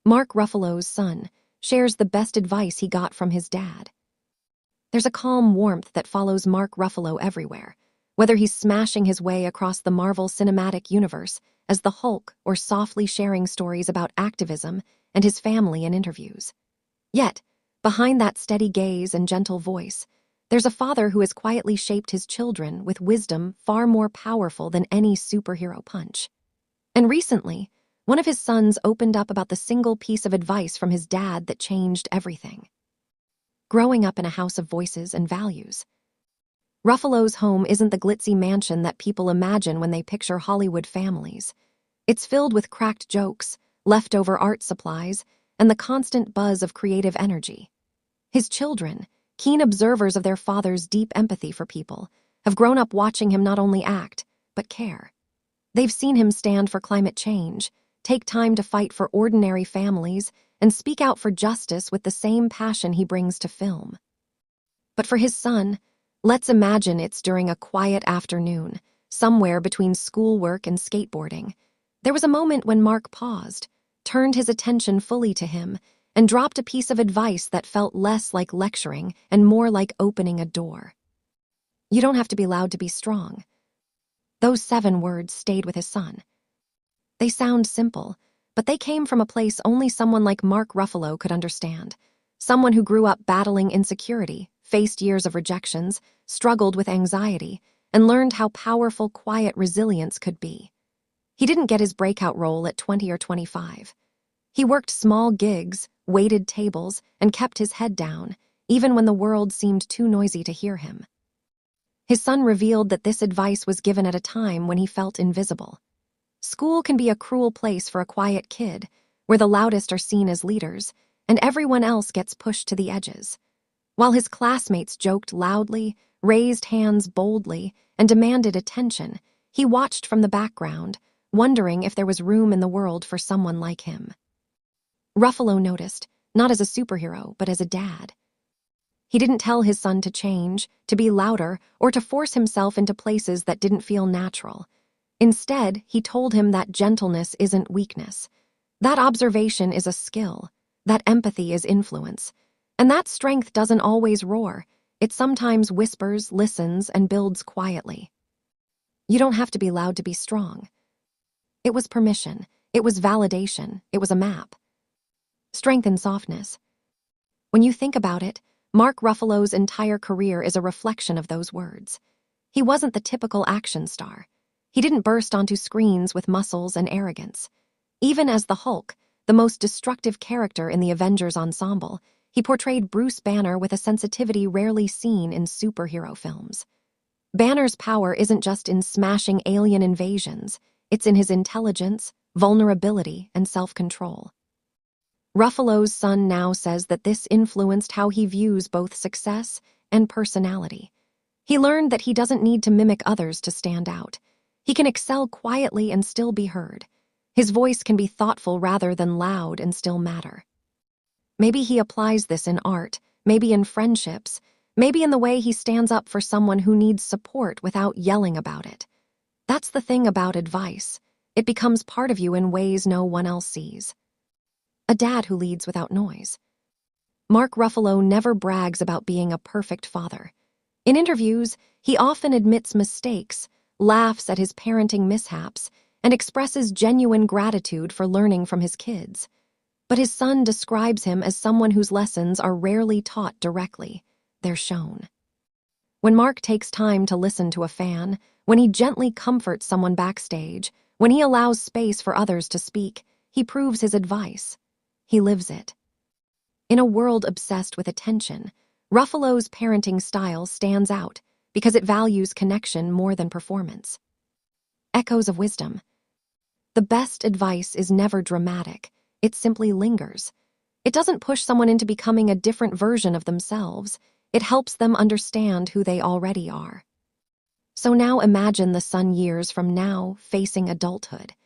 Mark Ruffalo's son shares the best advice he got from his dad. There's a calm warmth that follows Mark Ruffalo everywhere, whether he's smashing his way across the Marvel Cinematic Universe as the Hulk or softly sharing stories about activism and his family in interviews. Yet, behind that steady gaze and gentle voice, there's a father who has quietly shaped his children with wisdom far more powerful than any superhero punch. And recently, one of his sons opened up about the single piece of advice from his dad that changed everything. Growing up in a house of voices and values. Ruffalo's home isn't the glitzy mansion that people imagine when they picture Hollywood families. It's filled with cracked jokes, leftover art supplies, and the constant buzz of creative energy. His children, keen observers of their father's deep empathy for people, have grown up watching him not only act, but care. They've seen him stand for climate change, take time to fight for ordinary families, and speak out for justice with the same passion he brings to film. But for his son, let's imagine it's during a quiet afternoon, somewhere between schoolwork and skateboarding. There was a moment when Mark paused, turned his attention fully to him, and dropped a piece of advice that felt less like lecturing and more like opening a door. You don't have to be loud to be strong. Those 7 words stayed with his son. They sound simple, but they came from a place only someone like Mark Ruffalo could understand. Someone who grew up battling insecurity, faced years of rejections, struggled with anxiety, and learned how powerful quiet resilience could be. He didn't get his breakout role at 20 or 25. He worked small gigs, waited tables, and kept his head down, even when the world seemed too noisy to hear him. His son revealed that this advice was given at a time when he felt invisible. School can be a cruel place for a quiet kid, where the loudest are seen as leaders, and everyone else gets pushed to the edges. While his classmates joked loudly, raised hands boldly, and demanded attention, he watched from the background, wondering if there was room in the world for someone like him. Ruffalo noticed, not as a superhero, but as a dad. He didn't tell his son to change, to be louder, or to force himself into places that didn't feel natural. Instead, he told him that gentleness isn't weakness. That observation is a skill. That empathy is influence. And that strength doesn't always roar. It sometimes whispers, listens, and builds quietly. You don't have to be loud to be strong. It was permission. It was validation. It was a map. Strength and softness. When you think about it, Mark Ruffalo's entire career is a reflection of those words. He wasn't the typical action star. He didn't burst onto screens with muscles and arrogance. Even as the Hulk, the most destructive character in the Avengers ensemble, he portrayed Bruce Banner with a sensitivity rarely seen in superhero films. Banner's power isn't just in smashing alien invasions, it's in his intelligence, vulnerability, and self-control. Ruffalo's son now says that this influenced how he views both success and personality. He learned that he doesn't need to mimic others to stand out. He can excel quietly and still be heard. His voice can be thoughtful rather than loud and still matter. Maybe he applies this in art, maybe in friendships, maybe in the way he stands up for someone who needs support without yelling about it. That's the thing about advice. It becomes part of you in ways no one else sees. A dad who leads without noise. Mark Ruffalo never brags about being a perfect father. In interviews, he often admits mistakes, laughs at his parenting mishaps, and expresses genuine gratitude for learning from his kids. But his son describes him as someone whose lessons are rarely taught directly. They're shown. When Mark takes time to listen to a fan, when he gently comforts someone backstage, when he allows space for others to speak, he proves his advice. He lives it. In a world obsessed with attention, Ruffalo's parenting style stands out because it values connection more than performance. Echoes of wisdom. The best advice is never dramatic. It simply lingers. It doesn't push someone into becoming a different version of themselves. It helps them understand who they already are. So now imagine the son years from now facing adulthood.